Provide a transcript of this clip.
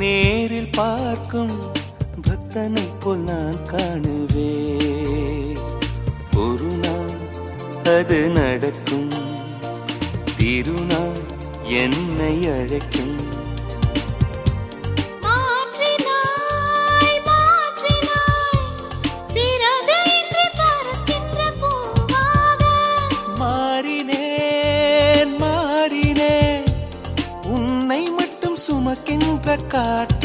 நேரில் பார்க்கும் பக்தனை போல் நான் காணுவே. ஒரு நாள் அது நடக்கும், திருநாள் என்னை அழைக்கும். மாறினேன் மாறினேன் உன்னை மட்டும் சுமக்கின்ற காற்று